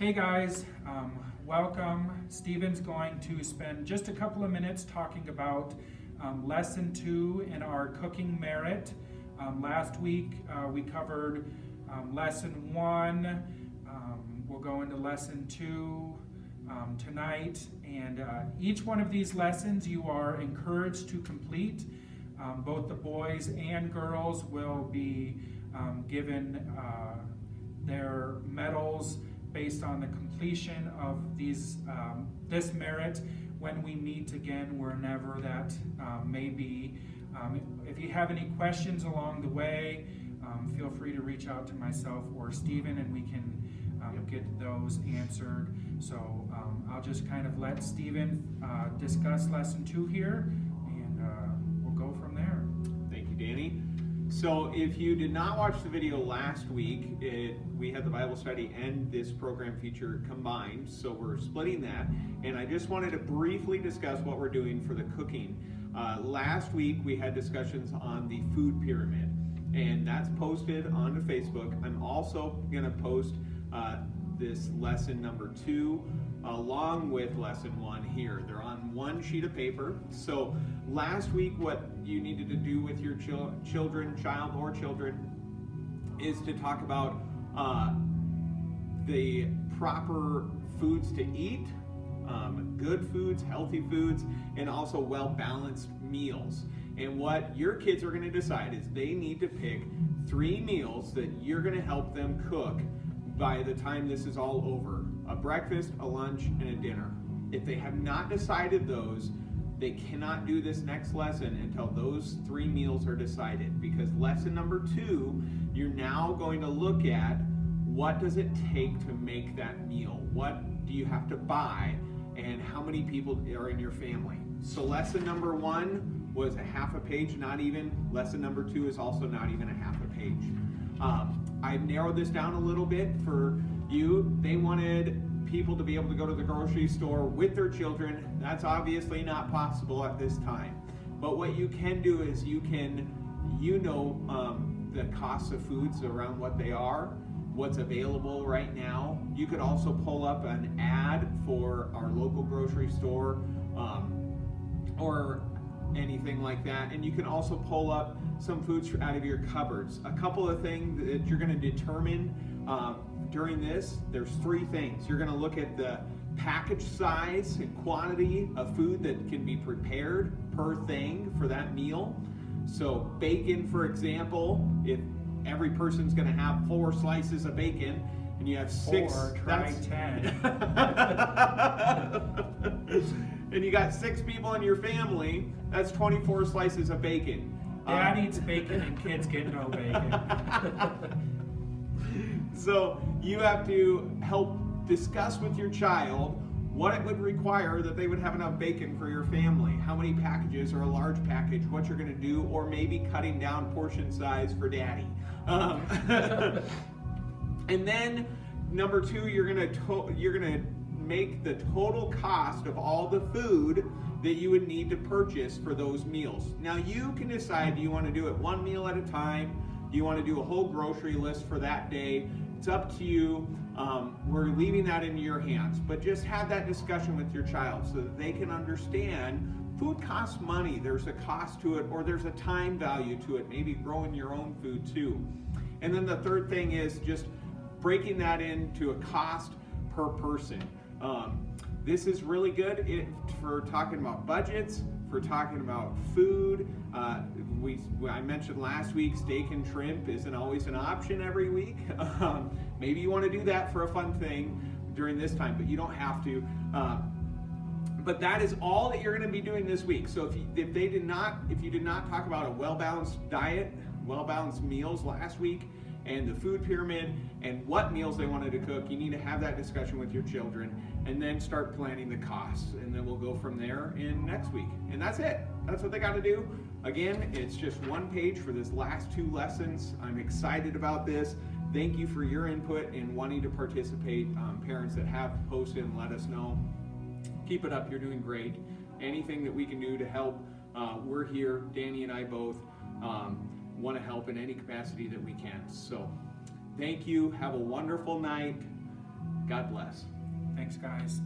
Hey guys, welcome. Stephen's going to spend just a couple of minutes talking about lesson 2 in our cooking merit. Last week we covered lesson 1. We'll go into lesson 2 tonight, and each one of these lessons you are encouraged to complete. Both the boys and girls will be given their medals based on the completion of this merit when we meet again, whenever that may be. If you have any questions along the way, feel free to reach out to myself or Stephen, and we can get those answered. So I'll just kind of let Stephen discuss lesson 2 here, and we'll go from there. Thank you, Danny. So if you did not watch the video last week, we had the Bible study and this program feature combined, so we're splitting that. And I just wanted to briefly discuss what we're doing for the cooking. Last week we had discussions on the food pyramid, and that's posted onto Facebook. I'm also going to post this lesson number 2 along with lesson 1 here. They're on one sheet of paper. So last week what you needed to do with your child or children is to talk about the proper foods to eat, good foods, healthy foods, and also well-balanced meals. And what your kids are going to decide is they need to pick 3 meals that you're going to help them cook by the time this is all over: a breakfast, a lunch, and a dinner. If they have not decided those, they cannot do this next lesson until those 3 meals are decided, because lesson number 2, you're now going to look at what does it take to make that meal? What do you have to buy, and how many people are in your family? So lesson number 1 was a half a page, not even. Lesson number 2 is also not even a half a page. I've narrowed this down a little bit for you. They wanted people to be able to go to the grocery store with their children. That's obviously not possible at this time. But what you can do is you can, the costs of foods around what they are, what's available right now. You could also pull up an ad for our local grocery store or anything like that, and you can also pull up some foods out of your cupboards. A couple of things that you're going to determine during this, there's 3 things. You're going to look at the package size and quantity of food that can be prepared per thing for that meal. So bacon, for example, if every person's going to have 4 slices of bacon, and you have 6, 4, try 10. And you got 6 people in your family, that's 24 slices of bacon. Dad eats bacon and kids get no bacon. So you have to help discuss with your child what it would require that they would have enough bacon for your family, how many packages or a large package, what you're going to do, or maybe cutting down portion size for daddy. And then number 2, you're going to make the total cost of all the food that you would need to purchase for those meals. Now you can decide, do you want to do it 1 meal at a time? Do you want to do a whole grocery list for that day? It's up to you. We're leaving that in your hands, but just have that discussion with your child so that they can understand food costs money. There's a cost to it, or there's a time value to it, maybe growing your own food too. And then the third thing is just breaking that into a cost per person. This is really good for talking about budgets, for talking about food. I mentioned last week, steak and shrimp isn't always an option every week. Maybe you want to do that for a fun thing during this time, but you don't have to. But that is all that you're going to be doing this week. So if you did not talk about a well-balanced diet, well-balanced meals last week, and the food pyramid, and what meals they wanted to cook, you need to have that discussion with your children, and then start planning the costs, and then we'll go from there in next week. And that's it. That's what they got to do. Again, it's just 1 page for this last 2 lessons. I'm excited about this. Thank you for your input in wanting to participate. Parents that have posted and let us know. Keep it up. You're doing great. Anything that we can do to help, we're here. Danny and I both want to help in any capacity that we can. So thank you. Have a wonderful night. God bless. Thanks, guys.